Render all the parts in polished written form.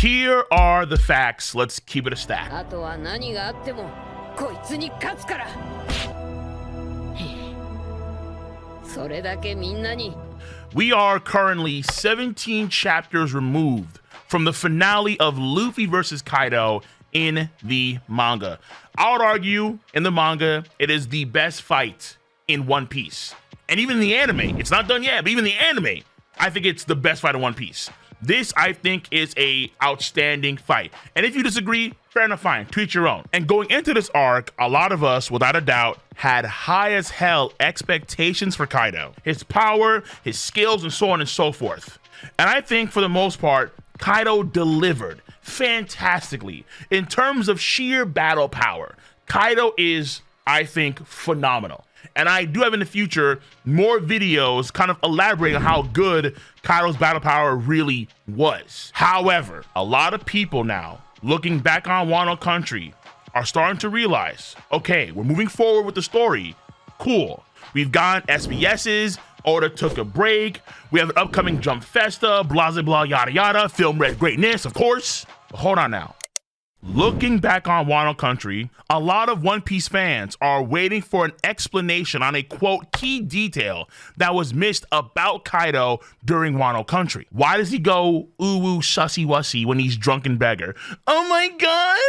Here are the facts. Let's keep it a stack. We are currently 17 chapters removed from the finale of Luffy versus Kaido in the manga. I would argue in the manga, it is the best fight in One Piece. And even in the anime, it's not done yet, but even the anime, I think it's the best fight in One Piece. This, I think, is a outstanding fight. And if you disagree, fair enough, fine, to each your own. And going into this arc, a lot of us, without a doubt, had high as hell expectations for Kaido. His power, his skills, and so on and so forth. And I think for the most part, Kaido delivered fantastically. In terms of sheer battle power, Kaido is, I think, phenomenal. And I do have in the future more videos kind of elaborating on how good Kaido's battle power really was. However, a lot of people now, looking back on Wano Country, are starting to realize, okay, we're moving forward with the story. Cool. We've gotten SBS's, Oda took a break. We have an upcoming Jump Festa, blah, blah, blah, yada, yada. Film Red Greatness, of course. But hold on now. Looking back on Wano Country, a lot of One Piece fans are waiting for an explanation on a, quote, key detail that was missed about Kaido during Wano Country. Why does he go ooh-woo sussy-wussy when he's drunken beggar? Oh my god,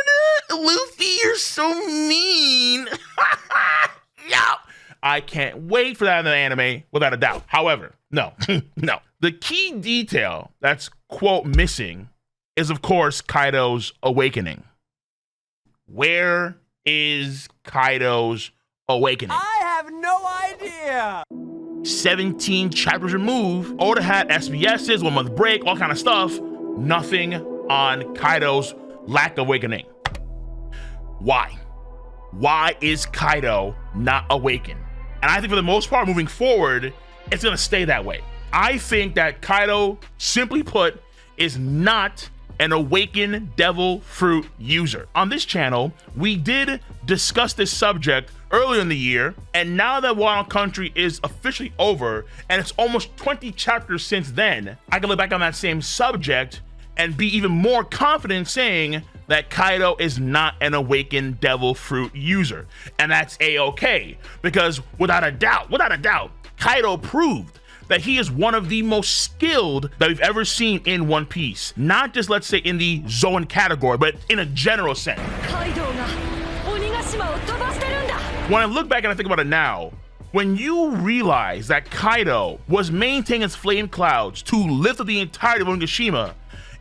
Luffy, you're so mean. Yeah. I can't wait for that in the anime, without a doubt. However, no, no. The key detail that's, quote, missing is, of course, Kaido's awakening. Where is Kaido's awakening? I have no idea. 17 chapters removed. Oda had SBS's, 1 month break, all kind of stuff. Nothing on Kaido's lack of awakening. Why? Why is Kaido not awakened? And I think for the most part, moving forward, it's gonna stay that way. I think that Kaido, simply put, is not an awakened devil fruit user. On this channel, we did discuss this subject earlier in the year, and now that Wano Country is officially over, and it's almost 20 chapters since then, I can look back on that same subject and be even more confident saying that Kaido is not an awakened devil fruit user. And that's a-okay, because without a doubt, Kaido proved that he is one of the most skilled that we've ever seen in One Piece. Not just, let's say, in the Zoan category, but in a general sense. When I look back and I think about it now, when you realize that Kaido was maintaining his flame clouds to lift up the entirety of Onigashima,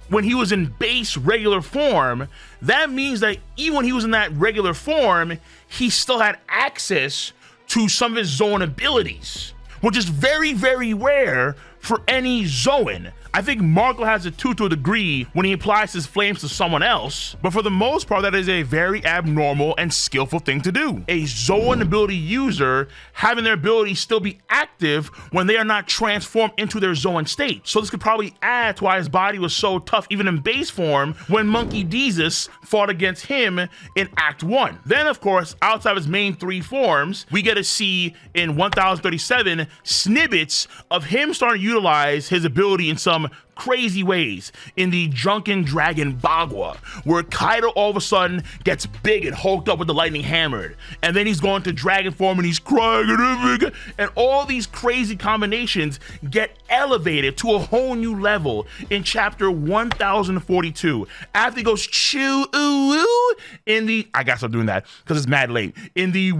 when he was in base regular form, that means that even when he was in that regular form, he still had access to some of his Zoan abilities, which is very, very rare for any Zoan. I think Marco has it too, to a degree, when he applies his flames to someone else, but for the most part, that is a very abnormal and skillful thing to do. A Zoan ability user having their ability still be active when they are not transformed into their Zoan state. So this could probably add to why his body was so tough, even in base form, when Monkey Jesus fought against him in Act 1. Then, of course, outside of his main 3 forms, we get to see in 1037 snippets of him starting to utilize his ability in some crazy ways in the Drunken Dragon Bagua, where Kaido all of a sudden gets big and hulked up with the lightning hammered, and then he's going to dragon form and he's crying, and all these crazy combinations get elevated to a whole new level in chapter 1042 after he goes chew ooh ooh in the, I gotta stop doing that because it's mad late, in the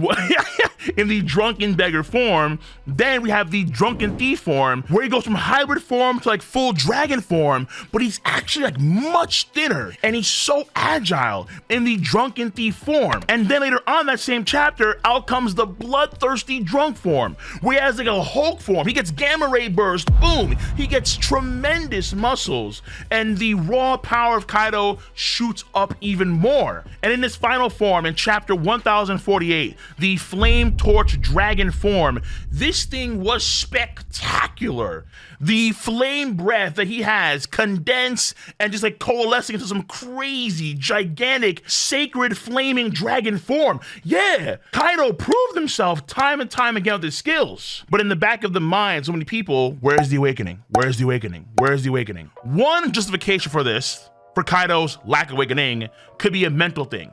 in the drunken beggar form. Then we have the drunken thief form, where he goes from hybrid form to like full dragon form, but he's actually like much thinner, and he's so agile in the drunken thief form. And then later on that same chapter, out comes the bloodthirsty drunk form, where he has like a Hulk form. He gets gamma ray burst, boom, he gets tremendous muscles, and the raw power of Kaido shoots up even more. And in this final form, in chapter 1048, the flame torch dragon form, this thing was spectacular. The flame breath that he has condensed and just like coalescing into some crazy, gigantic, sacred flaming dragon form. Yeah, Kaido proved himself time and time again with his skills. But in the back of the mind, so many people, where's the awakening? Where's the awakening? Where's the awakening? One justification for this for Kaido's lack of awakening could be a mental thing,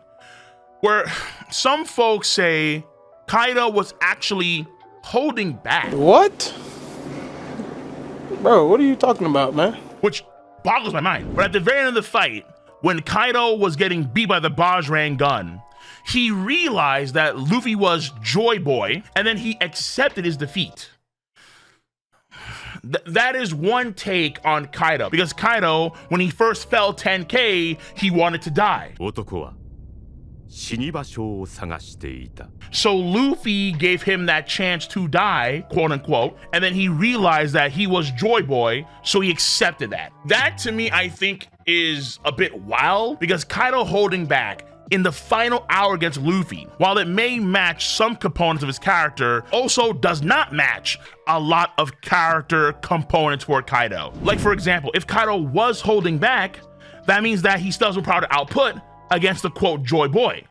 where some folks say Kaido was actually holding back. What? Bro, what are you talking about, man? Which boggles my mind. But at the very end of the fight, when Kaido was getting beat by the Bajrang gun, he realized that Luffy was Joy Boy, and then he accepted his defeat. That is one take on Kaido, because Kaido, when he first fell 10K, he wanted to die. So Luffy gave him that chance to die, quote unquote, and then he realized that he was Joy Boy, so he accepted that. That to me, I think, is a bit wild, because Kaido holding back in the final hour against Luffy, while it may match some components of his character, also does not match a lot of character components for Kaido. Like, for example, if Kaido was holding back, that means that he still has no power to output against the quote Joy Boy.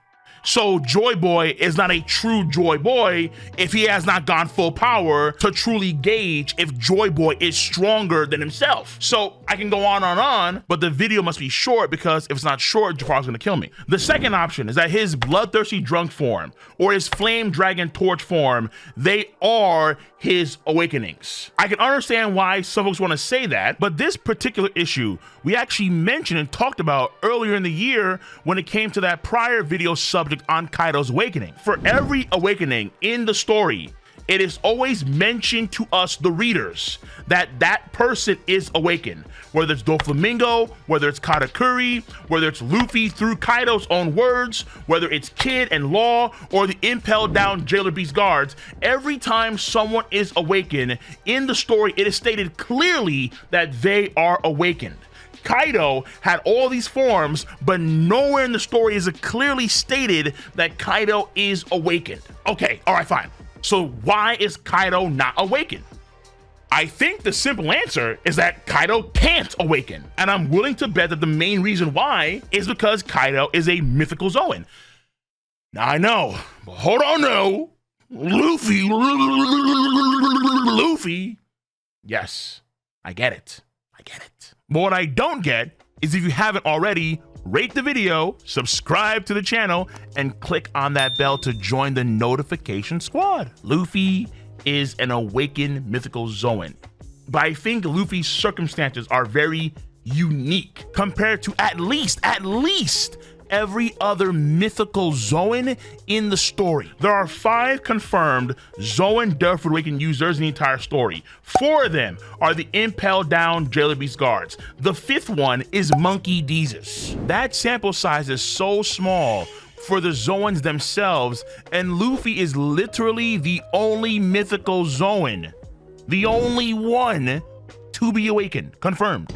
So Joy Boy is not a true Joy Boy if he has not gone full power to truly gauge if Joy Boy is stronger than himself. So I can go on, but the video must be short, because if it's not short, Jafar's gonna kill me. The second option is that his bloodthirsty drunk form or his flame dragon torch form, they are his awakenings. I can understand why some folks want to say that, but this particular issue we actually mentioned and talked about earlier in the year when it came to that prior video subject on Kaido's awakening. For every awakening in the story, it is always mentioned to us, the readers, that that person is awakened. Whether it's Doflamingo, whether it's Katakuri, whether it's Luffy through Kaido's own words, whether it's Kid and Law, or the impelled down Jailer Beast guards, every time someone is awakened in the story, it is stated clearly that they are awakened. Kaido had all these forms, but nowhere in the story is it clearly stated that Kaido is awakened. Okay, all right, fine. So why is Kaido not awakened? I think the simple answer is that Kaido can't awaken. And I'm willing to bet that the main reason why is because Kaido is a mythical Zoan. Now I know, but hold on now. Luffy. Yes, I get it. But what I don't get is, if you haven't already, rate the video, subscribe to the channel, and click on that bell to join the notification squad. Luffy is an awakened mythical Zoan, but I think Luffy's circumstances are very unique compared to at least every other mythical Zoan in the story. There are 5 confirmed Zoan Deathroot Awakened users in the entire story. 4 of them are the impelled down Jailer Beast guards. The 5th one is Monkey Jesus. That sample size is so small for the Zoans themselves, and Luffy is literally the only mythical Zoan, the only one to be awakened, confirmed.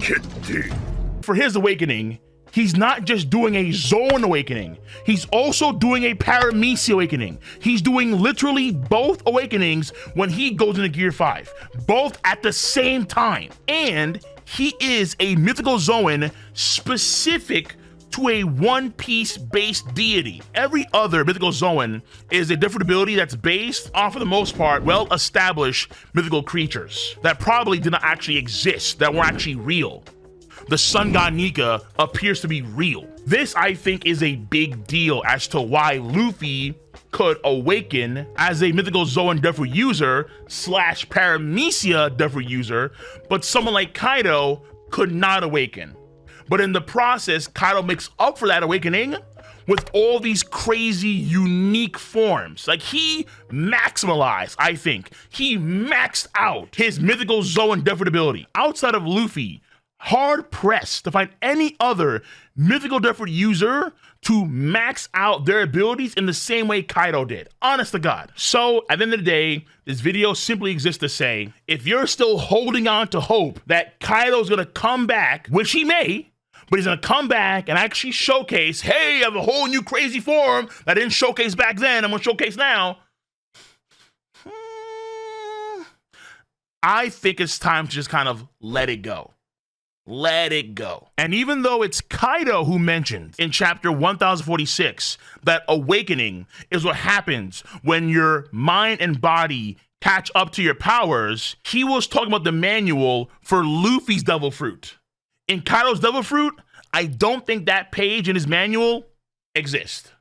For his awakening, he's not just doing a Zoan awakening, he's also doing a Paramecia awakening. He's doing literally both awakenings when he goes into Gear 5, both at the same time. And he is a mythical Zoan specific to a One Piece based deity. Every other mythical Zoan is a different ability that's based on, for the most part, well-established mythical creatures that probably did not actually exist, that weren't actually real. The Sun God Nika appears to be real. This, I think, is a big deal as to why Luffy could awaken as a mythical Zoan Deathroot user / Paramecia Deathroot user, but someone like Kaido could not awaken. But in the process, Kaido makes up for that awakening with all these crazy unique forms. Like, he maximalized, I think, he maxed out his mythical Zoan Deathroot ability. Outside of Luffy, hard pressed to find any other mythical Deathroot user to max out their abilities in the same way Kaido did. Honest to God. So at the end of the day, this video simply exists to say, if you're still holding on to hope that Kaido's gonna come back, which he may, but he's gonna come back and actually showcase, hey, I have a whole new crazy form that I didn't showcase back then, I'm gonna showcase now. I think it's time to just kind of let it go. Let it go. And even though it's Kaido who mentioned in chapter 1046 that awakening is what happens when your mind and body catch up to your powers, he was talking about the manual for Luffy's Devil Fruit. In Kaido's Devil Fruit, I don't think that page in his manual exists.